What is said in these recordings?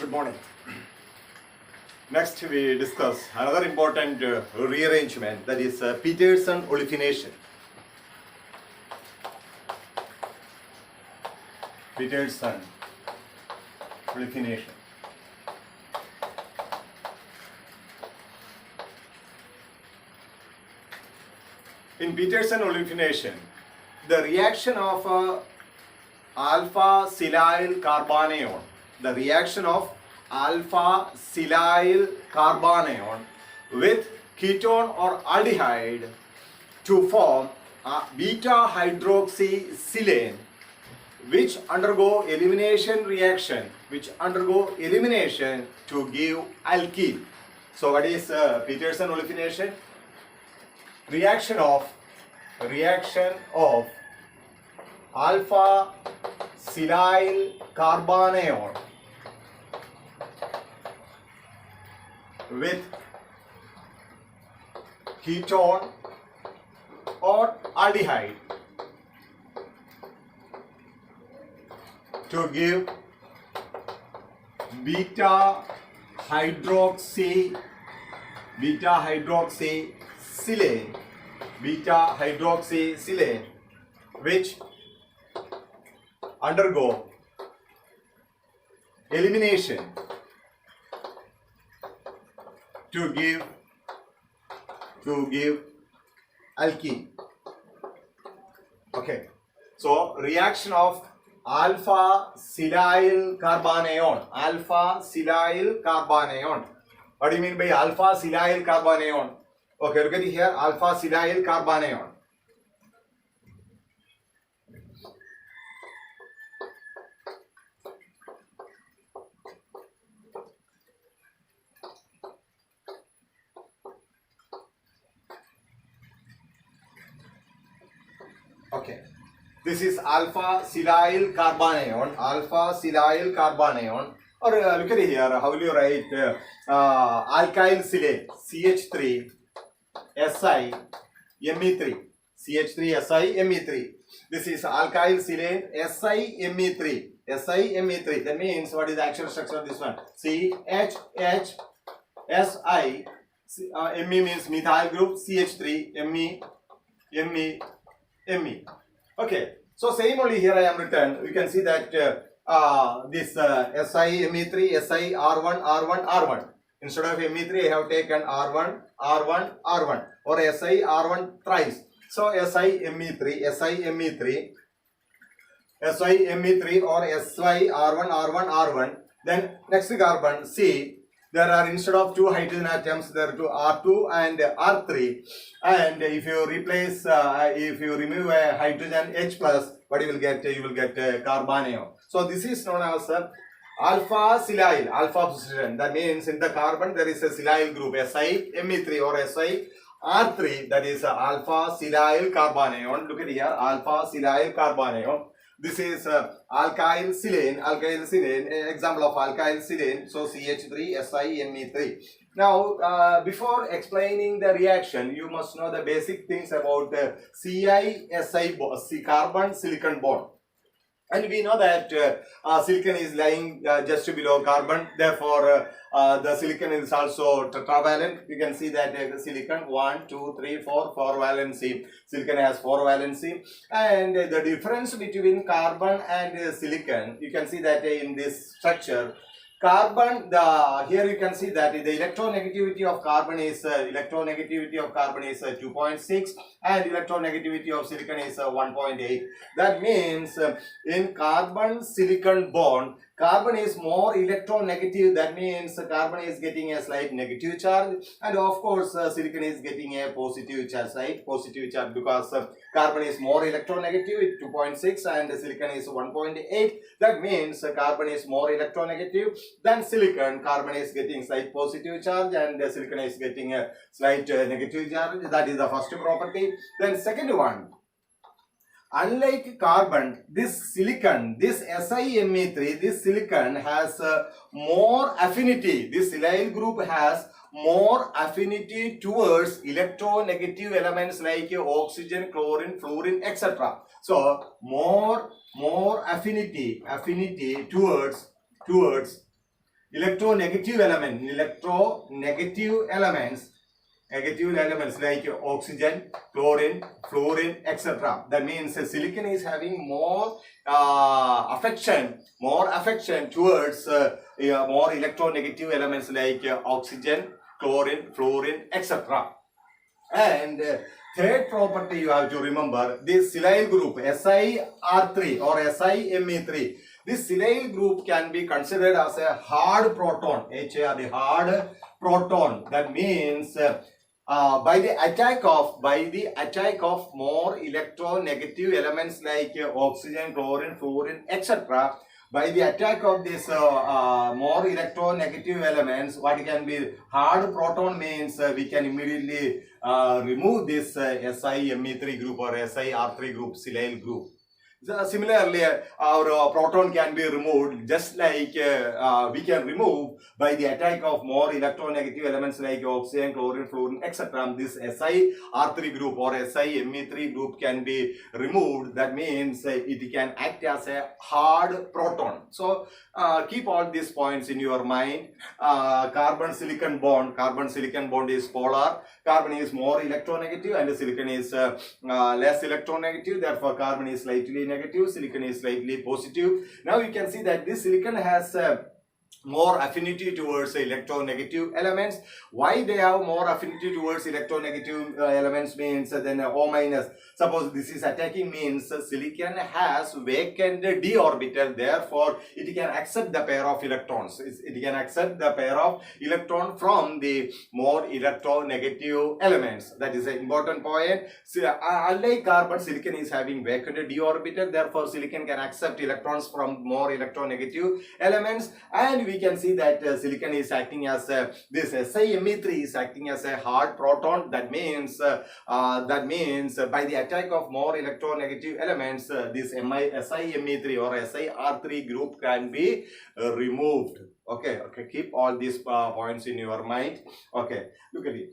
Good morning. Next we discuss another important rearrangement, that is Peterson olefination. Peterson olefination. In Peterson olefination, the reaction of alpha-silyl carbanion, with ketone or aldehyde to form beta-hydroxysilane, which undergo elimination reaction, to give alkene. So what is Peterson olefination? Reaction of alpha-silyl carbanion with ketone or aldehyde to give beta-hydroxysilane, which undergo elimination to give alkene. Okay, so reaction of alpha-silyl carbanion. What do you mean by alpha-silyl carbanion? Okay, look at it here, alpha-silyl carbanion. Okay, this is alpha-silyl carbanion. Or look at it here, how will you write alkyl silane, CH3 SiMe3. This is alkyl silane SiMe3. That means, what is the actual structure of this one? CHHSi, Me means methyl group, CH3 Me. Okay, so same only here I am written. You can see that this SiMe3, Si R1. Instead of Me3, I have taken R1, or Si R1 thrice. So SiMe3 or Si R1. Then next carbon, C. There are, instead of 2 hydrogen atoms, there are 2 R2 and R3. And if you replace, if you remove a hydrogen H plus, what you will get? You will get carbanion. So this is known as alpha-silyl, alpha position. That means in the carbon there is a silyl group, SiMe3 or SiR3, that is alpha-silyl carbanion. Look at here, alpha-silyl carbanion. This is alkyl silane, example of alkyl silane, so CH3 SiMe3. Now, before explaining the reaction, you must know the basic things about the CI-Si carbon-silicon bond. And we know that silicon is lying just below carbon. Therefore, the silicon is also tetravalent. You can see that the silicon 1, 2, 3, 4 valency. Silicon has 4 valency. And the difference between carbon and silicon, you can see that in this structure. Carbon, here you can see that the electronegativity of carbon is 2.6 and electronegativity of silicon is 1.8. That means in carbon-silicon bond, carbon is more electronegative. That means carbon is getting a slight negative charge, and of course silicon is getting a positive charge, right? Positive charge, because carbon is more electronegative, 2.6, and silicon is 1.8. That means carbon is more electronegative than silicon. Carbon is getting slight positive charge and silicon is getting a slight negative charge. That is the first property. Then second one, unlike carbon, this silicon, this SiMe3, this silicon has more affinity. This silyl group has more affinity towards electronegative elements like oxygen, chlorine, fluorine, etc. So more affinity towards electronegative elements negative elements like oxygen, chlorine, fluorine, etc. That means silicon is having more affection towards more electronegative elements like oxygen, chlorine, fluorine, etc. And third property you have to remember, this silyl group SiR3 or SiMe3. This silyl group can be considered as a hard proton, HARD, hard proton. That means by the attack of more electronegative elements like oxygen, chlorine, fluorine, etc. By the attack of this more electronegative elements, what can be hard proton means we can immediately remove this SiMe3 group or SiR3 group, silyl group. Similarly, our proton can be removed just like we can remove by the attack of more electronegative elements like oxygen, chlorine, fluorine, etc. This SiR3 group or SiMe3 group can be removed. That means it can act as a hard proton. So keep all these points in your mind. Carbon-silicon bond is polar. Carbon is more electronegative and silicon is less electronegative. Therefore, carbon is slightly negative, silicon is slightly positive. Now you can see that this silicon has more affinity towards electronegative elements. Why they have more affinity towards electronegative elements means then O minus. Suppose this is attacking means silicon has vacant d orbital, therefore it can accept the pair of electrons. It can accept the pair of electron from the more electronegative elements. That is an important point. So, unlike carbon, silicon is having vacant d orbital, therefore silicon can accept electrons from more electronegative elements. And we can see that silicon is acting as this SiMe3 is acting as a hard proton. That means by the attack of more electronegative elements, this SiMe3 or SiR3 group can be removed. Okay, keep all these points in your mind. Okay, look at it.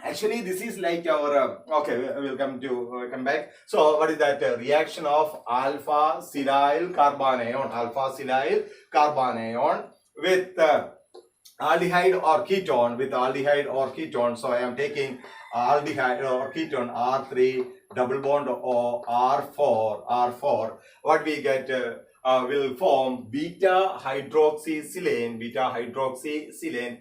Actually, this is like our okay, we'll come back. So what is that reaction of alpha silyl carbanion with aldehyde or ketone. So I am taking aldehyde or ketone R3 double bond O R4. What we get will form beta hydroxysilane,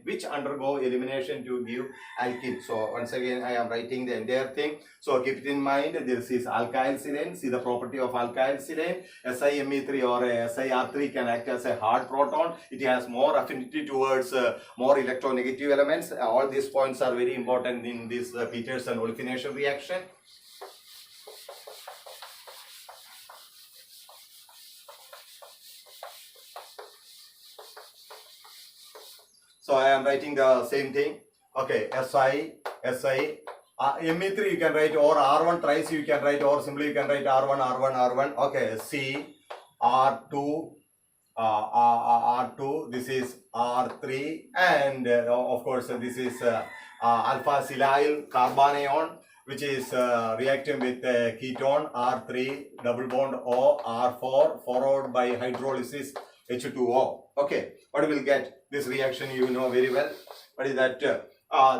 which undergo elimination to give alkene. So once again I am writing the entire thing. So keep it in mind, this is alkyl silane. See the property of alkyl silane. SiMe3 or SiR3 can act as a hard proton. It has more affinity towards more electronegative elements. All these points are very important in this Peterson olefination reaction. So I am writing the same thing. Okay, Me3 you can write, or R1 thrice you can write, or simply you can write R1. Okay, C, R2, R2, this is R3, and of course this is alpha silyl carbanion, which is reacting with ketone R3 double bond O R4 followed by hydrolysis H2O. Okay, what we will get? This reaction you know very well. What is that?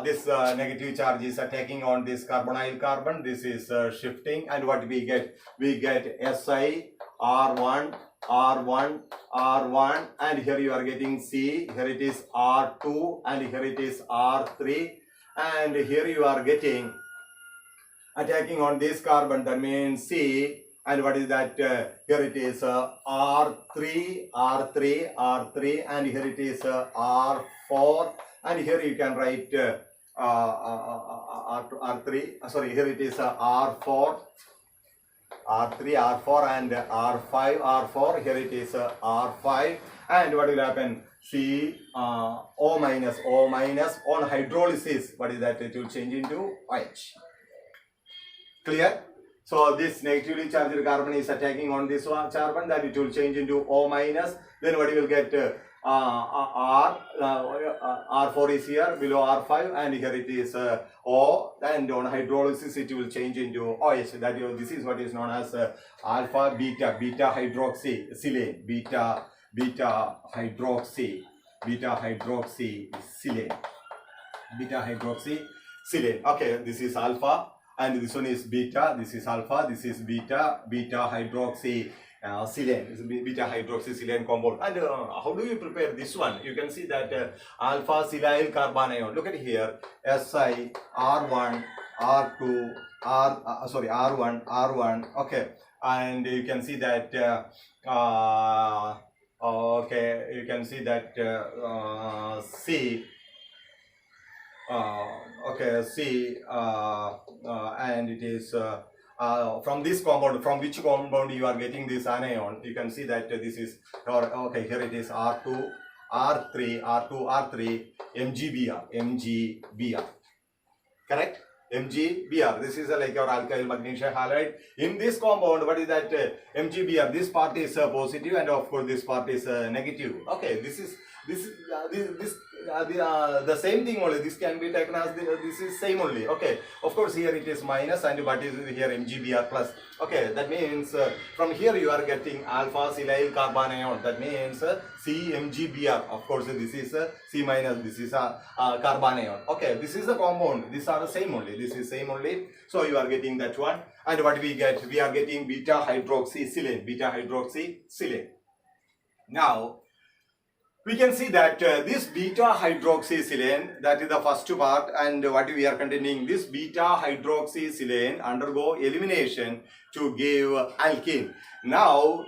This negative charge is attacking on this carbonyl carbon. This is shifting, and what we get? We get Si R1, and here you are getting C. Here it is R2, and here it is R3, and here you are getting attacking on this carbon. That means C. And what is that? Here it is R3, and here it is R4, and here you can write R3. Sorry, here it is R4, and R5. Here it is R5, and what will happen? C O minus on hydrolysis. What is that? It will change into OH. Clear? So this negatively charged carbon is attacking on this one carbon, that it will change into O minus. Then what you will get? R4 is here below R5, and here it is O, and on hydrolysis it will change into OH. That this is what is known as alpha beta hydroxysilane, beta hydroxy beta hydroxysilane. Beta hydroxysilane. Okay, this is alpha and this one is beta. This is alpha. This is beta. Beta hydroxysilane. Is beta hydroxysilane compound. And how do you prepare this one? You can see that alpha silyl carbanion. Look at here. Si R1 R2 R1 R1. Okay, and you can see that okay, you can see that C okay, C and it is from this compound, from which compound you are getting this anion. You can see that this is, okay, here it is R2 R3 R2 R3 MgBr, correct? MgBr. This is like your alkyl magnesium halide. In this compound, what is that MgBr? This part is positive, and of course this part is negative. Okay, this is the same thing only. This can be taken as this is same only. Okay, of course here it is minus, and but is here MgBr plus. Okay, that means from here you are getting alpha silyl carbanion. That means CMgBr. Of course this is C minus. This is carbanion. Okay, this is the compound. These are the same only. This is same only. So you are getting that one. And what we get? We are getting beta hydroxysilane. Beta hydroxysilane. Now we can see that this beta hydroxysilane, that is the first part, and what we are containing, this beta hydroxysilane undergo elimination to give alkene. Now,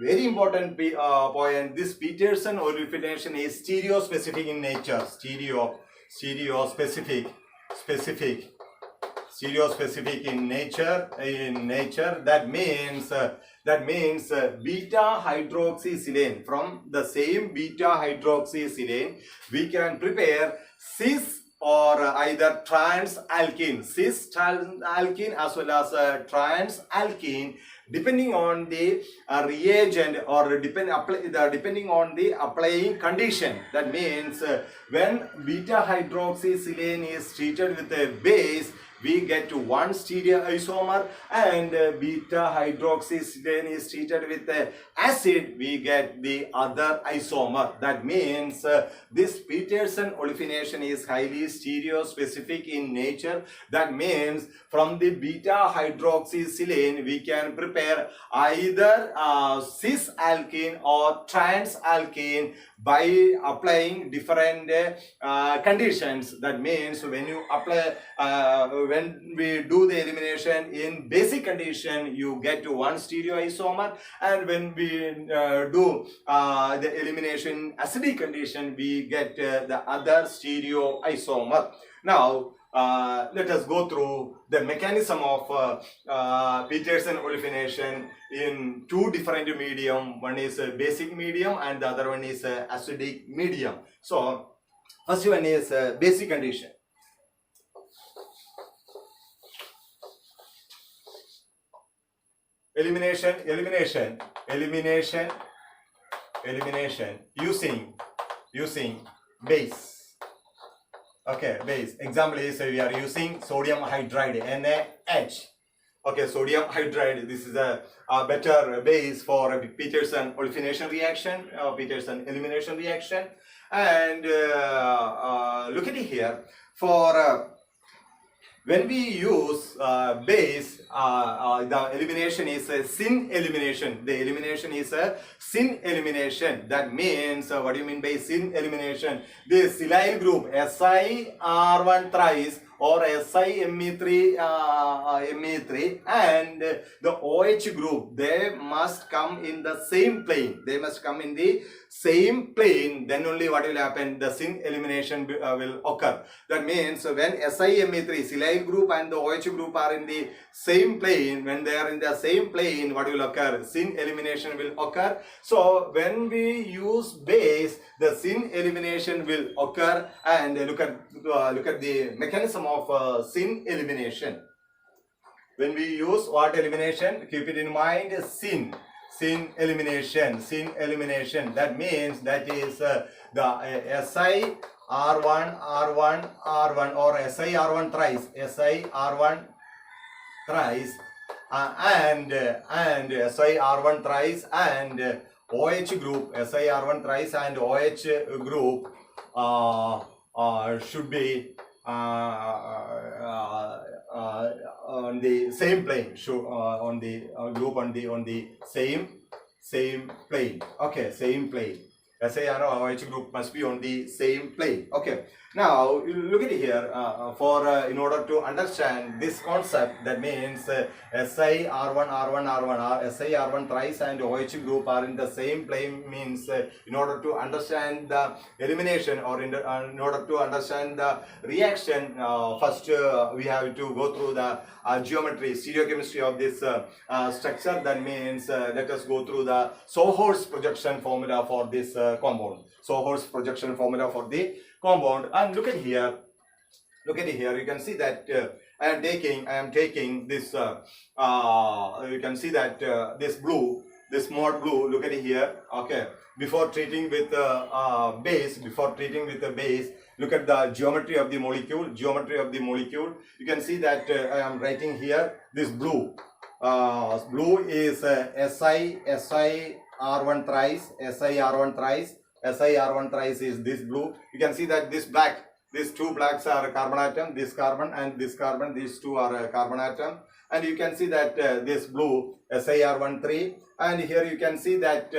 very important point, this Peterson olefination is stereospecific in nature. Stereospecific in nature. That means beta hydroxysilane. From the same beta hydroxysilane we can prepare cis or either trans alkene, cis trans alkene as well as trans alkene, depending on the reagent or depending on the applying condition. That means when beta hydroxysilane is treated with a base, we get one stereoisomer, and beta hydroxysilane is treated with acid, we get the other isomer. That means this Peterson olefination is highly stereospecific in nature. That means from the beta hydroxysilane we can prepare either cis alkene or trans alkene by applying different conditions. That means when you apply when we do the elimination in basic condition, you get one stereoisomer, and when we do the elimination acidic condition, we get the other stereoisomer. Now let us go through the mechanism of Peterson olefination in two different medium. One is a basic medium and the other one is a acidic medium. So first one is basic condition. Elimination using base. Okay, base. Example is we are using sodium hydride, NaH. Okay, sodium hydride. This is a better base for a Peterson olefination reaction, Peterson elimination reaction. And look at it here. For when we use base, the elimination is a syn elimination. The elimination is a syn elimination. That means, what do you mean by syn elimination? The silyl group SiR1 thrice or SiMe3 and the OH group, they must come in the same plane. They must come in the same plane. Then only what will happen? The syn elimination will occur. That means when SiMe3, silyl group and the OH group are in the same plane, when they are in the same plane, what will occur? Syn elimination will occur. So when we use base, the syn elimination will occur. And look at the mechanism of syn elimination. When we use what elimination? Keep it in mind, syn elimination. That means that is the SiR1 or SiR1 thrice, and SiR1 thrice and OH group, SiR1 thrice and OH group should be on the same plane, on the group on the same plane. Okay, same plane. SiR or OH group must be on the same plane. Okay. Now you look at here. In order to understand this concept, that means SiR1 R1 SiR1 thrice and OH group are in the same plane, means in order to understand the elimination, or in order to understand the reaction, first we have to go through the geometry, stereochemistry of this structure. That means let us go through the Sohor's projection formula for this compound. Sohor's projection formula for the compound. And look at here. You can see that I am taking this. You can see that this blue, this mod blue. Look at it here. Okay. Before treating with base, look at the geometry of the molecule. You can see that I am writing here this blue. Blue is SiR1 thrice. SiR1 thrice is this blue. You can see that this black, these two blacks are carbon atom. This carbon and this carbon, these two are carbon atom. And you can see that this blue SiR1 3. And here you can see that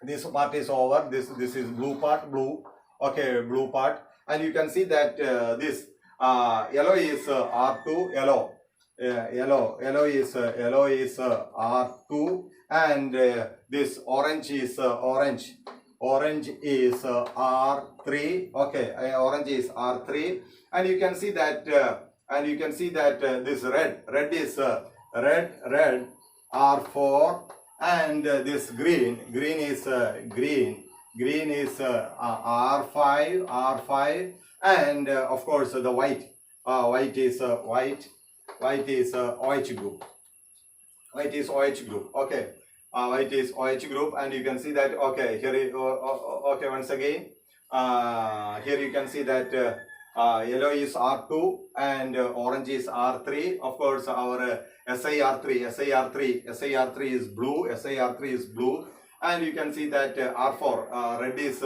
this part is over. This is blue part, blue. Okay, blue part. And you can see that this yellow is R2, yellow is R2, and this orange is orange is R3. Okay, orange is R3, and you can see that this red is red R4, and this green is R5, and of course the white is OH group. White is OH group. Okay, white is OH group, and you can see that. Okay, here okay, once again, here you can see that yellow is R2 and orange is R3. Of course, our SiR3 is blue. And you can see that R4, red is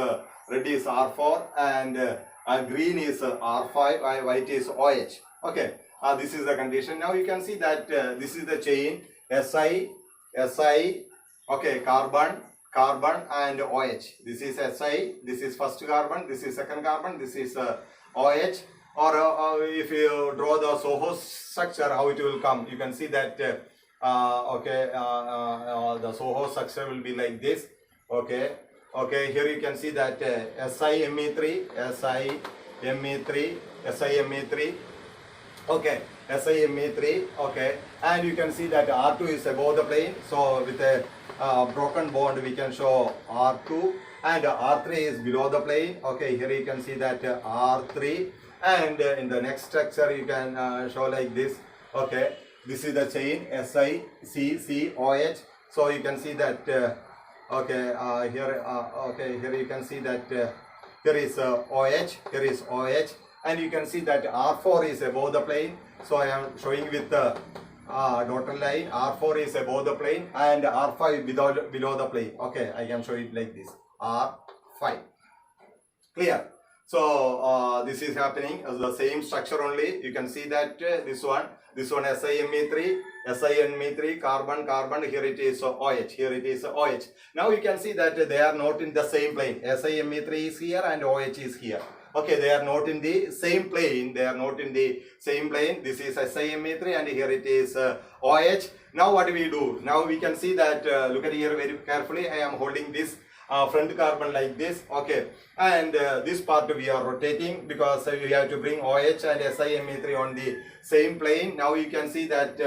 R4, and green is R5, white is OH. Okay, this is the condition. Now you can see that this is the chain Si, okay, carbon and OH. This is Si, this is first carbon, this is second carbon, this is OH. Or if you draw the Soho structure, how it will come, you can see that the Soho structure will be like this. Okay, here you can see that SiMe3, okay, SiMe3, okay, and you can see that R2 is above the plane. So with a broken bond we can show R2, and R3 is below the plane. Okay, here you can see that R3, and in the next structure you can show like this. Okay, this is the chain SiCCOH. So you can see that here you can see that here is OH, and you can see that R4 is above the plane. So I am showing with the dotted line. R4 is above the plane and R5 below the plane. Okay, I can show it like this. R5. Clear? So this is happening as the same structure only. You can see that this one SiMe3, carbon, here it is OH, Now you can see that they are not in the same plane. SiMe3 is here and OH is here. Okay, they are not in the same plane. This is SiMe3 and here it is OH. Now what do we do? Now we can see that, look at here very carefully. I am holding this front carbon like this. Okay, and this part we are rotating because we have to bring OH and SiMe3 on the same plane. Now you can see that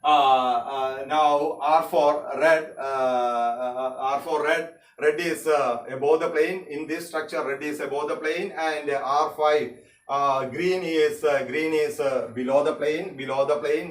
now R4 red is above the plane. In this structure, red is above the plane, and R5 green is below the plane.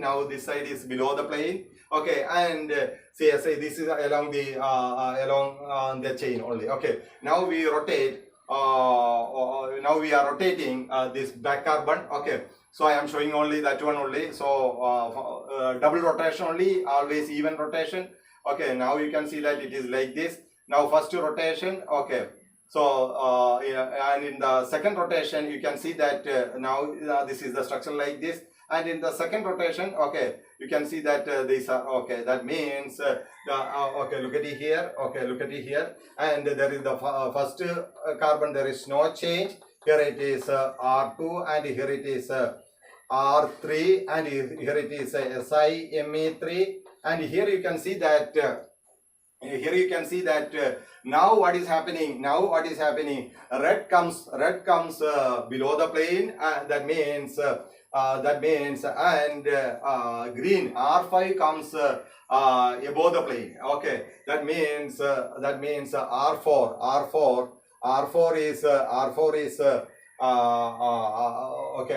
Now this side is below the plane. Okay, and say this is along the chain only. Okay, now we rotate. Now we are rotating this back carbon. Okay, so I am showing only that one only. So double rotation only, always even rotation. Okay, now you can see that it is like this. Now first rotation, okay. So yeah, and in the second rotation, you can see that now this is the structure like this. And in the second rotation, okay, you can see that these are okay. That means okay, look at it here. Okay, look at it here. And there is the first carbon. There is no change. Here it is R2, and here it is R3, and here it is SiMe3, and here you can see that. Now what is happening? Red comes below the plane. That means and green R5 comes above the plane. Okay, that means R4 is okay,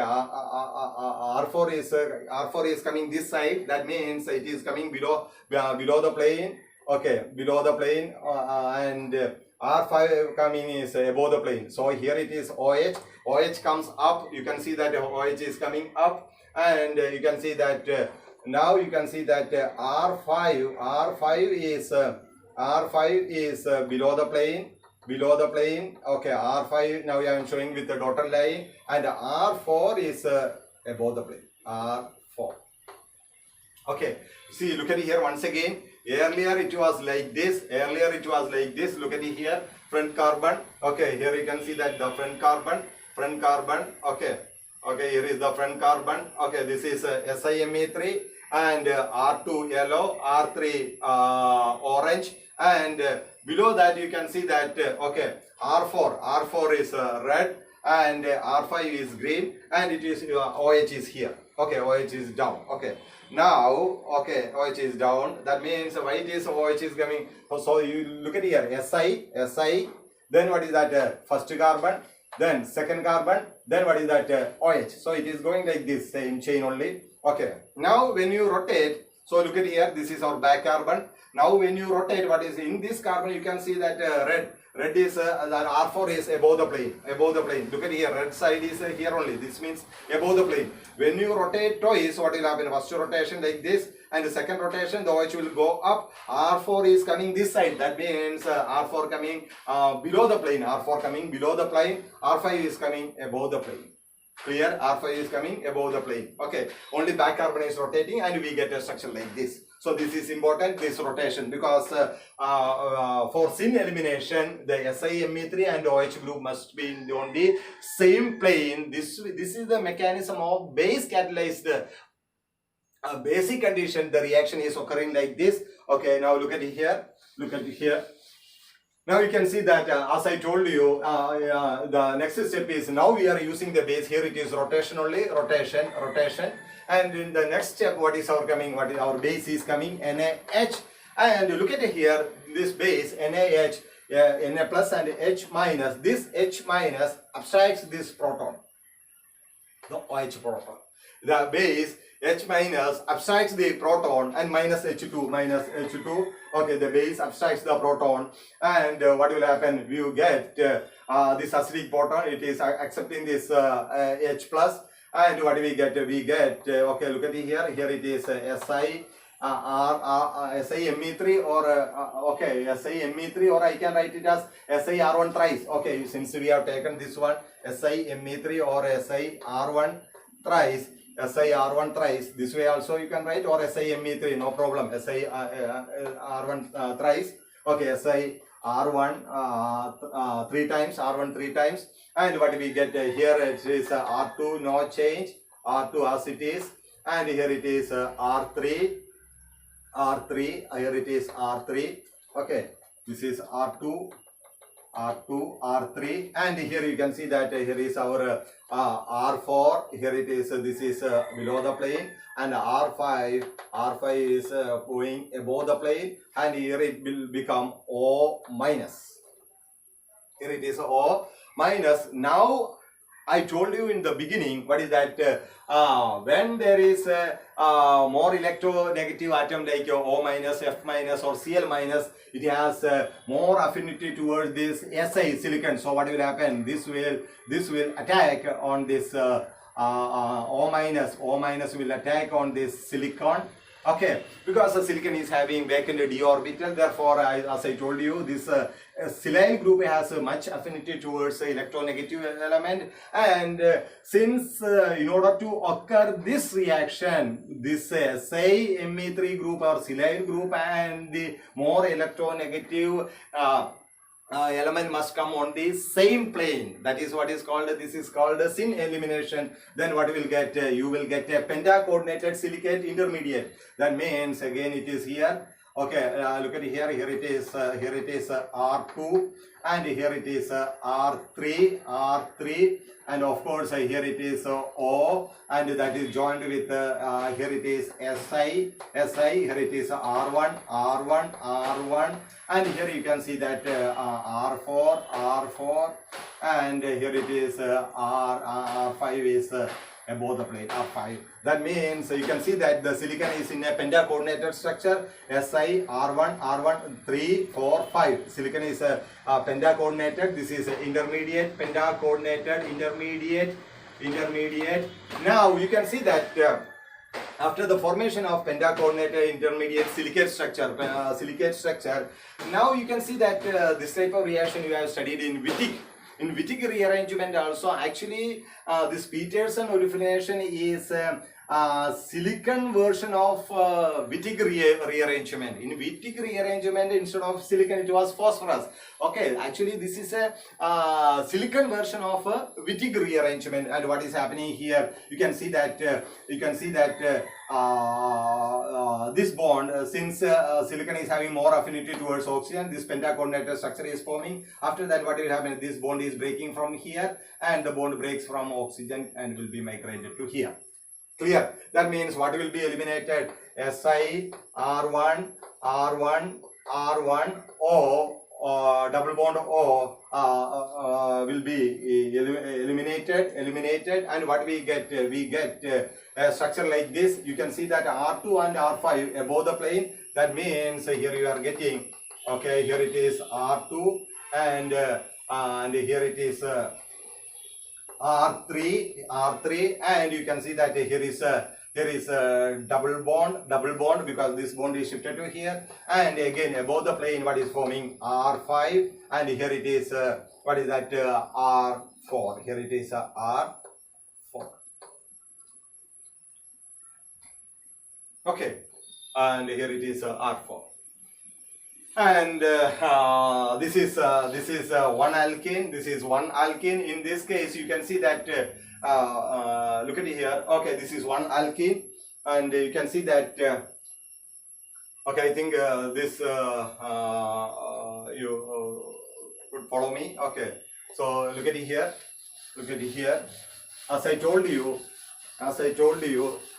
R4 is coming this side. That means it is coming below the plane. Okay, below the plane, and R5 coming is above the plane. So here it is OH. OH comes up. You can see that OH is coming up, and you can see that now you can see that R5 is below the plane. Okay, R5 now I am showing with the dotted line, and R4 is above the plane. R4. Okay, see, look at it here once again. Earlier it was like this. Look at it here. Front carbon. Okay, here you can see that the front carbon. Okay, here is the front carbon. Okay, this is SiMe3, and R2 yellow, R3 orange, and below that you can see that okay, R4 is red, and R5 is green, and it is OH is here. Okay, OH is down. Okay, now okay, OH is down. That means why it is OH is coming. So you look at here, Si. Then what is that? First carbon. Then second carbon. Then what is that? OH. So it is going like this, same chain only. Okay. Now when you rotate, so look at here. This is our back carbon. Now when you rotate, what is in this carbon? You can see that red is that R4 is above the plane. Look at here, red side is here only. This means above the plane. When you rotate twice, what will happen? First rotation like this, and the second rotation, the OH will go up. R4 is coming this side. That means R4 coming below the plane. R5 is coming above the plane. Clear? R5 is coming above the plane. Okay. Only back carbon is rotating, and we get a structure like this. So this is important, this rotation, because for syn elimination, the SiMe3 and OH group must be on the same plane. This is the mechanism of base catalyzed basic condition. The reaction is occurring like this. Okay, now look at it here. Now you can see that as I told you, the next step is now we are using the base. Here it is rotation only, rotation. And in the next step, what is our base is coming, NaH. And look at it here, this base, NaH, Na plus and H minus. This H minus abstracts this proton, the OH proton. The base H minus abstracts the proton, and minus H2. Okay, the base abstracts the proton, and what will happen? You get this acidic proton. It is accepting this H plus. And what do we get? Okay, look at it here. Here it is SiMe3 or SiMe3, or I can write it as SiR1 thrice. Okay, since we have taken this one, SiMe3 or SiR1 thrice. This way also you can write, or SiMe3, no problem. SiR1 thrice. Okay, SiR1 three times. And what we get here, it is R2, no change, R2 as it is, and here it is R3, here it is R3, okay, this is R2, R3, and here you can see that here is our R4, here it is, this is below the plane, and R5 is going above the plane, and here it will become O minus. Here it is O minus. Now I told you in the beginning, what is that? When there is more electronegative atom like O minus, F minus or Cl minus, it has more affinity towards this Si silicon. So what will happen? This will attack on this O minus will attack on this silicon, Okay, because the silicon is having vacant d orbital, therefore, as I told you, this silyl group has much affinity towards the electronegative element, and since in order to occur this reaction, this say Me3 group or silyl group and the more electronegative element must come on the same plane. That is what is called, this is called a syn elimination. Then what you will get? You will get a pentacoordinated silicate intermediate. That means again it is here. Okay, look at here. Here it is R2, and here it is R3, and of course here it is O, and that is joined with here it is Si. Here it is R1, and here you can see that R4, and here it is R5 is above the plane R5. That means you can see that the silicon is in a pentacoordinated structure. Si R1, 3, 4, 5. Silicon is pentacoordinated. This is intermediate, pentacoordinated, intermediate. Now you can see that after the formation of pentacoordinated intermediate silicate structure, now you can see that this type of reaction you have studied in Wittig. In Wittig rearrangement also, actually this Peterson olefination is silicon version of Wittig rearrangement. In Wittig rearrangement, instead of silicon it was phosphorus. Okay, actually this is a silicon version of Wittig rearrangement. And what is happening here? You can see that this bond, since silicon is having more affinity towards oxygen, this pentacoordinated structure is forming. After that, what will happen? This bond is breaking from here, and the bond breaks from oxygen and will be migrated to here. Clear? That means what will be eliminated? Si, R1, O, double bond O will be eliminated, and what we get? We get a structure like this. You can see that R2 and R5 above the plane. That means here you are getting, okay, here it is R2, and here it is R3, and you can see that here is a double bond because this bond is shifted to here, and again above the plane what is forming? R5, and here it is what is that? R4. Here it is R4. Okay, and here it is R4. And this is one alkene. This is one alkene. In this case, you can see that. Look at it here. Okay, this is one alkene, and you can see that. Okay, I think this you could follow me. Okay, so look at it here. As I told you,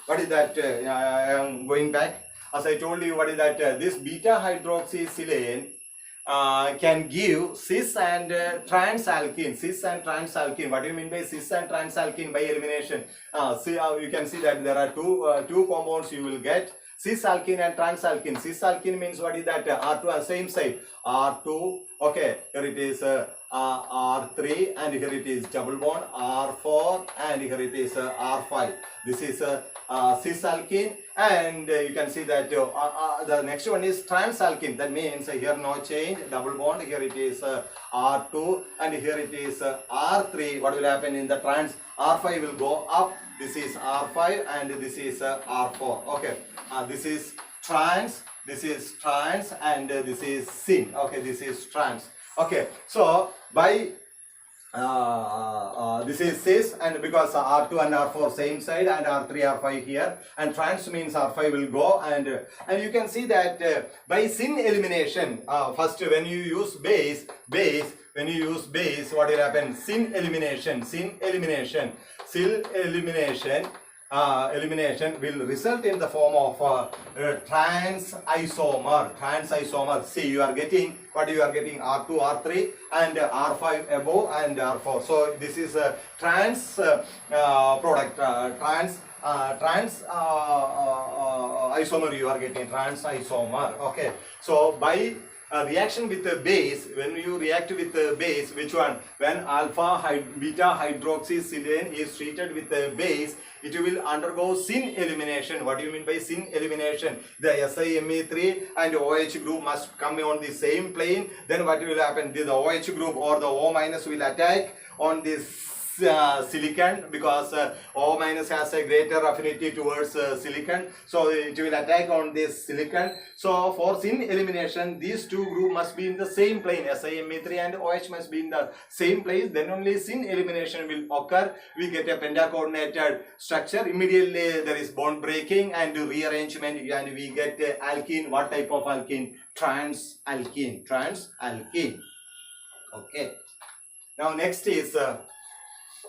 what is that? I am going back. As I told you, what is that? This beta hydroxysilane can give cis and trans alkene. What do you mean by cis and trans alkene by elimination? See, you can see that there are two compounds you will get. Cis alkene and trans alkene. Cis alkene means what is that? R2, same side. R2. Okay, here it is R3, and here it is double bond R4, and here it is R5. This is cis alkene, and you can see that the next one is trans alkene. That means here no change, double bond. Here it is R2, and here it is R3. What will happen in the trans? R5 will go up. This is R5, and this is R4. Okay, this is trans, and this is syn. Okay, this is trans. Okay, so by this is cis, and because R2 and R4 same side, and R3, R5 here, and trans means R5 will go, and you can see that by syn elimination, first when you use base, what will happen? Syn elimination will result in the form of trans isomer. See, you are getting what you are getting? R2, R3, and R5 above, and R4. So this is a trans product, trans isomer you are getting, trans isomer. Okay, so by reaction with the base, when you react with the base, which one? When beta hydroxysilane is treated with the base, it will undergo syn elimination. What do you mean by syn elimination? The SiMe3 and OH group must come on the same plane. Then what will happen? The OH group or the O minus will attack on this silicon, because O minus has a greater affinity towards silicon, so it will attack on this silicon. So for syn elimination, these two groups must be in the same plane. SiMe3 and OH must be in the same place. Then only syn elimination will occur. We get a pentacoordinated structure. Immediately there is bond breaking and rearrangement, and we get alkene. What type of alkene? Trans-alkene. Trans-alkene. Okay. Now next is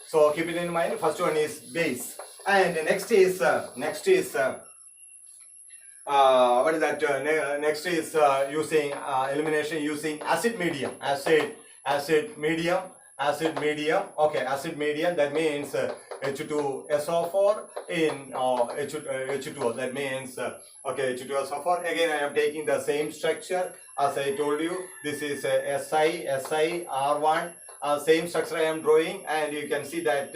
so keep it in mind. First one is base, and next is what is that? Next is using elimination using acid medium. Acid medium. Okay, acid medium. That means H2SO4 in H2O. That means okay, H2SO4. Again, I am taking the same structure as I told you. This is SiR1. Same structure I am drawing, and you can see that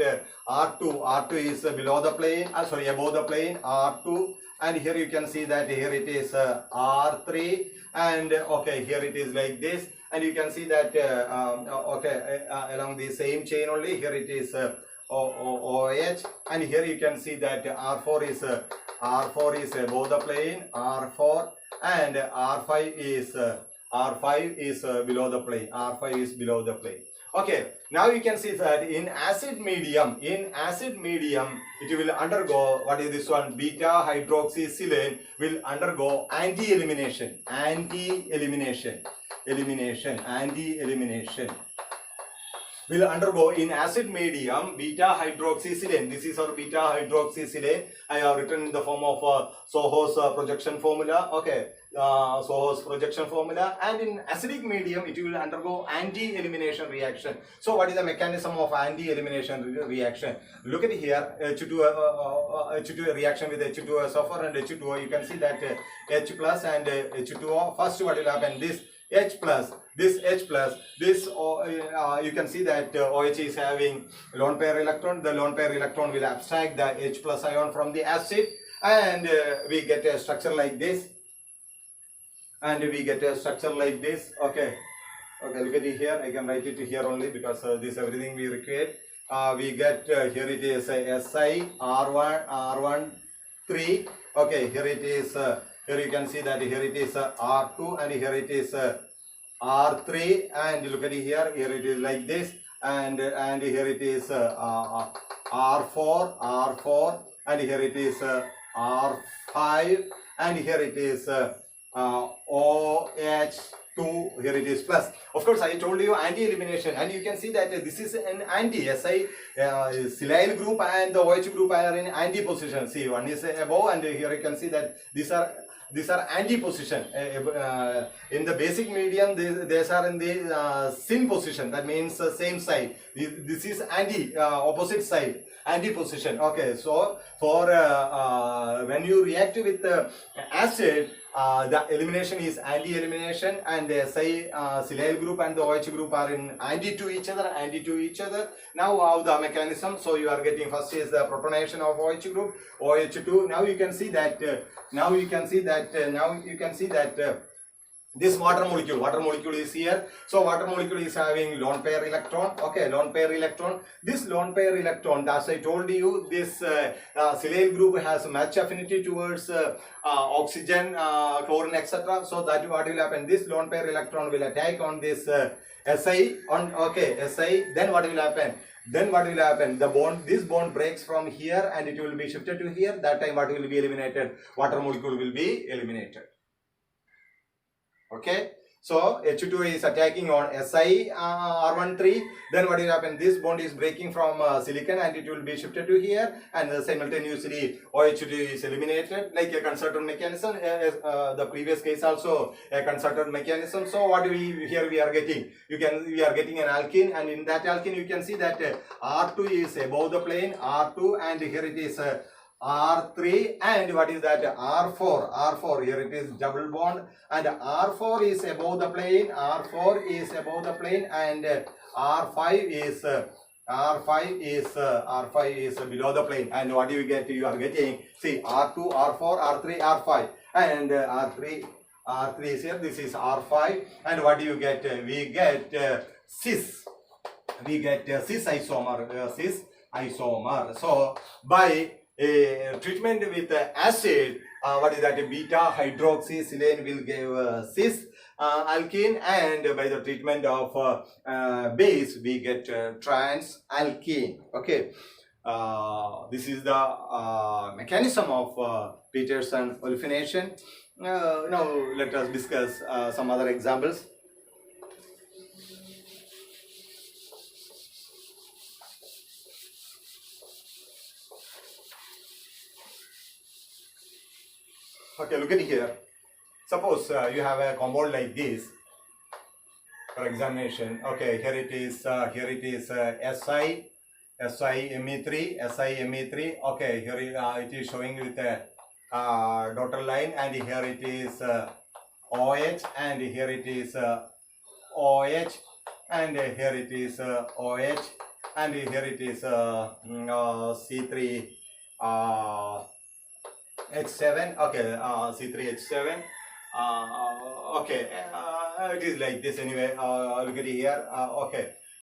R2 is below the plane, above the plane, R2, and here you can see that here it is R3, and okay, here it is like this, and you can see that along the same chain only, here it is OH, and here you can see that R4 is above the plane, R4, and R5 is below the plane. R5 is below the plane. Okay, now you can see that in acid medium, it will undergo, what is this one? Beta hydroxysilane will undergo anti-elimination. Will undergo in acid medium beta hydroxysilane. This is our beta hydroxysilane. I have written in the form of Soho's projection formula. Okay, Soho's projection formula. And in acidic medium, it will undergo anti-elimination reaction. So, what is the mechanism of anti-elimination reaction? Look at here, H2 reaction with H2SO4 and H2O. You can see that H plus and H2O. First, what will happen? This H plus, you can see that OH is having lone pair electron. The lone pair electron will abstract the H plus ion from the acid, and we get a structure like this. Okay, look at it here. I can write it here only because this is everything we require. We get here it is Si R1 3. Okay, here it is. Here you can see that here it is R2, and here it is R3, and look at it here. Here it is like this, and here it is R4, and here it is R5, and here it is OH2. Here it is plus. Of course, I told you anti-elimination, and you can see that this is an anti. Silyl group and the OH group are in anti position. See, one is above, and here you can see that these are anti position. In the basic medium, these are in the syn position. That means same side. This is anti, opposite side, anti position. Okay, so for when you react with acid, the elimination is anti-elimination, and silyl group and the OH group are in anti to each other. Now how the mechanism? So you are getting, first is the protonation of OH group, OH2. Now you can see that this water molecule is here. So water molecule is having lone pair electron. Okay, lone pair electron. This lone pair electron, as I told you, this silyl group has much affinity towards oxygen, chlorine, etc. So that what will happen? This lone pair electron will attack on this Si. Then what will happen? This bond breaks from here, and it will be shifted to here. That time what will be eliminated? Water molecule will be eliminated. Okay, so H2 is attacking on Si R13. Then what will happen? This bond is breaking from silicon, and it will be shifted to here, and simultaneously OH2 is eliminated like a concerted mechanism. The previous case also a concerted mechanism. So what we are getting? We are getting an alkene, and in that alkene you can see that R2 is above the plane, R2, and here it is R3, and what is that? R4. R4, here it is double bond, and R4 is above the plane, R4 is above the plane, and R5 is R5 is below the plane. And what do you get? You are getting, see, R2, R4, R3, R5, and R3 is here. This is R5, and what do you get? We get cis. We get cis isomer. So by treatment with acid, what is that? Beta hydroxysilane will give cis alkene, and by the treatment of base, we get trans alkene. Okay. This is the mechanism of Peterson olefination. Now let us discuss some other examples. Okay, look at here. Suppose you have a compound like this for examination. Okay, here it is SiMe3. Okay, here it is showing with a dotted line, and here it is OH, and here it is OH, and here it is OH, and here it is C3 H7. Okay, C3H7. Okay, it is like this anyway. Look at here. Okay,